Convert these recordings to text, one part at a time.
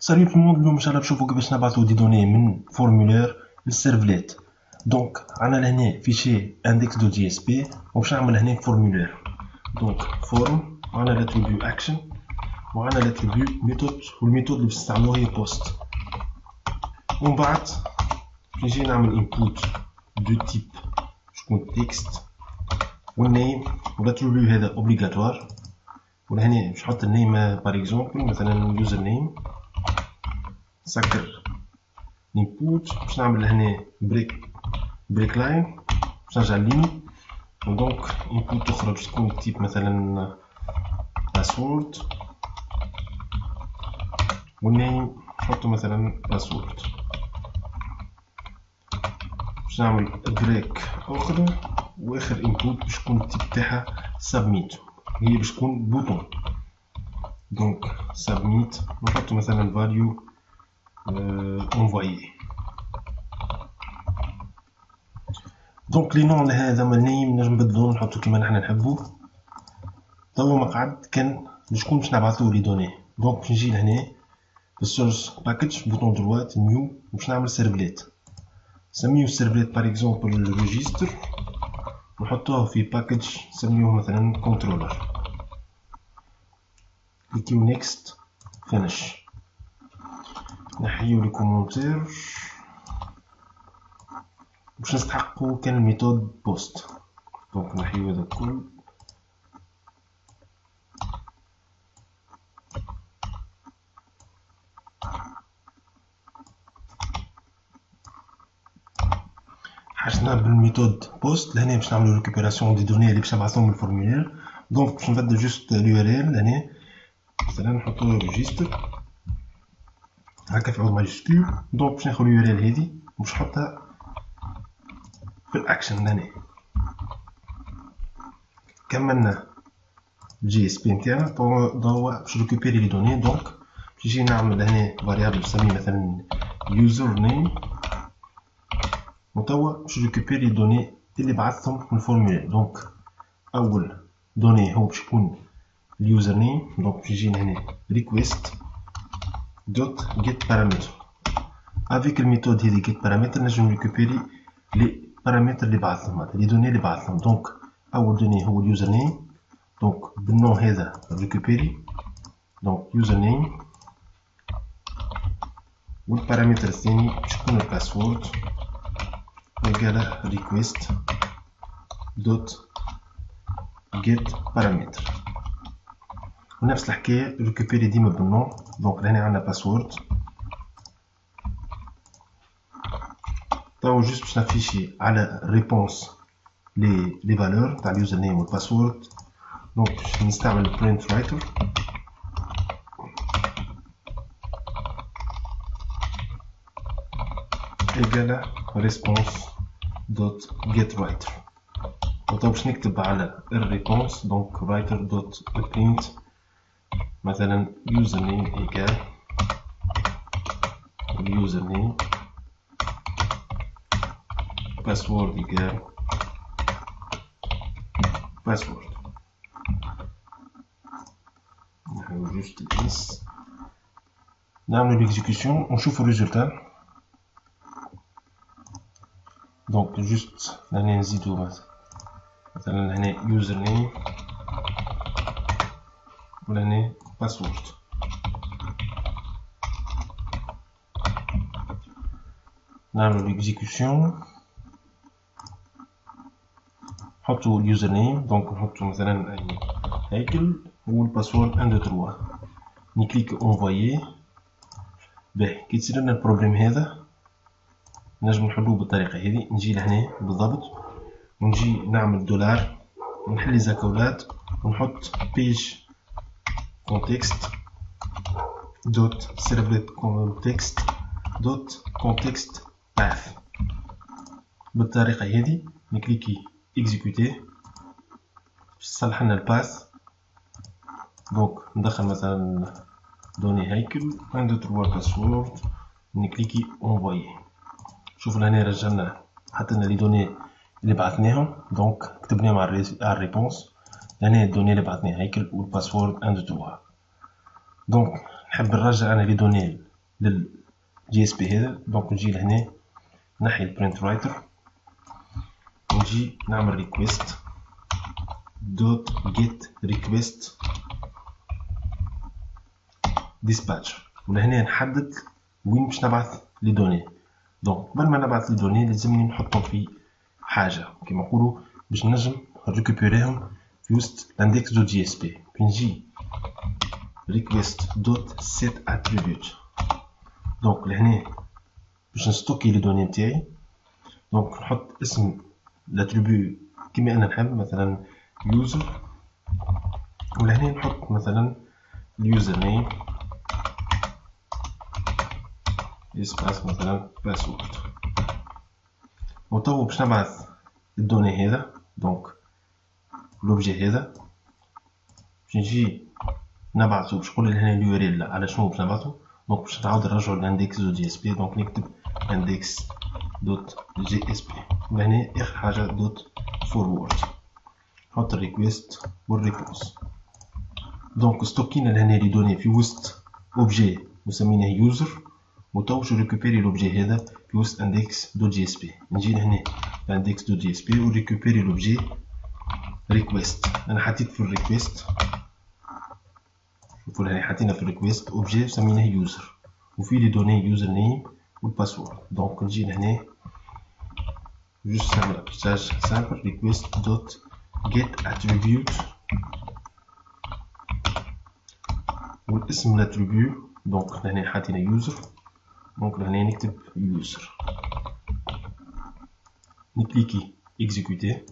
Salut tout le monde, اليوم ان شاء الله نشوفوا كيفاش نبعثوا دي دوني من فورمولير للسيرفليت. دونك عندنا لهنا فيشي index.jsp وباش نعمل هنا فورمولير. دونك فورم وعندنا لاتريبيو اكشن وعندنا لاتريبيو ميثود، والميثود اللي باش نستعملوها هي بوست. ومن بعد نجي نعمل انبوت دو تيب شكون تكست والنيم، والاتريبيو هذا اوبليغاتوار. ولهنا باش نحط النيم باغ اكزومبل مثلا يوزر نيم، نسكر الانبوت باش نعمل هنا بريك لاين باش نرجع لليميت. ودونك انبوت تخرج تكون تيب مثلا باسورد، والنيم نحطو مثلا باسورد. باش نعمل بريك اخرى واخر انبوت باش تكون التيب تاعها سبميت، هي باش تكون بوتون. دونك سبميت نحطو مثلا فاليو envoyé. دونك لي نون لهذا من النيم نجم نبدلو نحطو كيما نحنا نحبو. توا مقعد كان لشكون باش نبعثو لي دوني. دونك باش نجي لهنا في السورس باكج بوطون دروات نيو باش نعمل سيرفليت. نسميو السيرفليت باغ اكزومبل ريجيستر، نحطوه في باكج نسميوه مثلا كنترولر. كليكيو نيكست فينيش، نحيو لي كومونتير باش نستحقو كان الميثود بوست. دونك نحيو هذا الكل. حاجتنا بالميثود بوست لهنا باش نعملو ريكوبيراسيون دي دوني اللي باش نبعثوهم من الفورمولير. دونك باش نبدل جوست اليو ار ال لهنا مثلا نحطو ريجيستر هكا في عود ماجيسكول. دونك باش ناخد اليو ار ال هذي وباش نحطها في الاكشن لهنا. كملنا الجي اس بي نتاعنا. توا باش ريكوبيري لي دوني. دونك باش نجي نعمل هنا فاريابل نسميه مثلا يوزر نيم، وتوا باش ريكوبيري لي دوني اللي بعثتهم من الفورمولير. دونك اول دوني هو باش يكون اليوزر نيم. دونك باش نجي هنا ريكويست دوت get parameter. افيك الميثود هذي get parameter نجم ريكوبيري لي بارامتر اللي بعثهم، لي دوني اللي بعثهم. دونك اول دوني هو اليوزر نيم، دونك بالنوع هذا ريكوبيري. دونك يوزر نيم، والبارامتر الثاني باش يكون الباسورد يقال ريكويست دوت get parameter. ونفس الحكايه ريكوبيري ديما بالنوع. دونك لهنا عندنا باسورد. توا جوست باش نافيشي على ريبونس لي فالور تاع اليوزر نيم والباسورد. دونك باش نستعمل print writer égale response dot get writer. وتوا باش نكتب على الريبونس دونك writer dot print مثلا user name égale user name password égale password. نحاول جوست الاس نعملو ليكزيكسيون ونشوفو الريزولتا. دونك جوست هنا نزيدو مثلا هنا يوزر نيم وهنا باسورد. نعملو ليكزيكسيون نحطو اليوزر نيم. دونك نحطو مثلا هيكل والباسورد 1 2 3. نكليك اونفويي. باهي كي تصير لنا البروبليم هذا نجم نحلوه بالطريقه هذه. نجي لهنا بالضبط ونجي نعمل دولار ونحل لي زاكولات ونحط بيج كونتكست دوت سيرفليت كونتكست دوت كونتكست باث. بالطريقه هذه نكليكي اكزيكوتي صلح لنا الباث. دونك ندخل مثلا دوني هيكل 1 2 3 باسورد، نكليكي اونفويي. شوف لهنا رجعنا حط لنا لي دوني اللي بعثناهم. دونك كتبناهم على الريبونس. لهنا الدوني اللي بعثناها هيكل والباسورد 1 2 3. دونك نحب نرجع انا لي دوني للجي اس بي هذا. دونك نجي لهنا نحي البرنت رايتر ونجي نعمل ريكويست دوت جيت ريكويست ديسباتش، ولهنا نحدد وين باش نبعث لي دوني. دونك قبل ما نبعث لي دوني لازمني نحطهم في حاجه كيما نقولوا باش نجم نريكوبيريهم في وسط الاندكس دوت جي اس بي. نجي ريكويست دوت سيت اتريبيوت. دونك لهنا باش نستوكي لي دوني نتاعي، دونك نحط اسم الاتريبيو كيما انا نحب، مثلا يوزر، ولهنا نحط مثلا اليوزر نيم اسباس مثلا باسورد. وتو باش نبعث الدوني هذا، دونك لوبجي هذا باش نجي نبعثو، باش نقول هنا اليو ار ال على شنو باش نبعثو. دونك باش نعاود نرجعو لاندكس دوت جي اس بي، دونك نكتب اندكس دوت جي اس بي، وهنا اخر حاجه دوت فورورد، نحط الريكويست والريبونس. دونك ستوكينا لهنا لي دوني في وسط اوبجي مسمينه يوزر، وتو باش ريكوبيري لوبجي هذا في وسط اندكس دوت جي اس بي. نجي لهنا اندكس دوت جي اس بي وريكوبيري لوبجي ريكويست. انا حطيت في الريكويست، شوفوا لهنا حطينا في الريكويست اوبجي سميناه يوزر، وفي لي دوني يوزر نيم والباسورد. دونك نجي لهنا جوست نعمل ابليكاج سامبل ريكويست دوت جيت اتريبيوت والاسم الاتريبيو. دونك لهنا حطينا يوزر، دونك لهنا نكتب يوزر، نكليكي اكزيكوتي،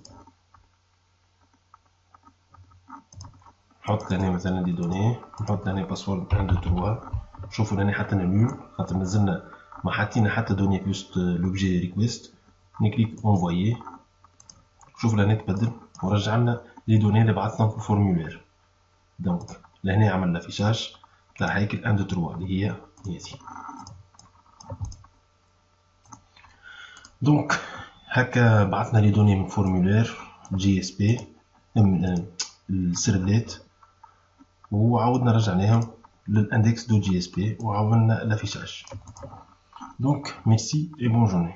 نحط لهنا مثلا دي دوني، نحط لهنا باسورد 1 2 3. شوفوا لهنا حطينا نول خاطر مازلنا ما حطينا حتى دوني في وسط لوبجي ريكويست. نكليك انفويي، شوفوا لهنا تبدل ورجع لنا لي دوني اللي بعثناهم في الفورمولير. دونك لهنا عملنا فيشاج تاع هيكل 1 2 3 اللي هي هذه. دونك هكا بعثنا لي دوني من فورمولير جي اس بي السيرفليت، وعاودنا رجعناهم للاندكس دو جي اس بي وعملنا لافيشاج. دونك ميرسي اي بون جورني.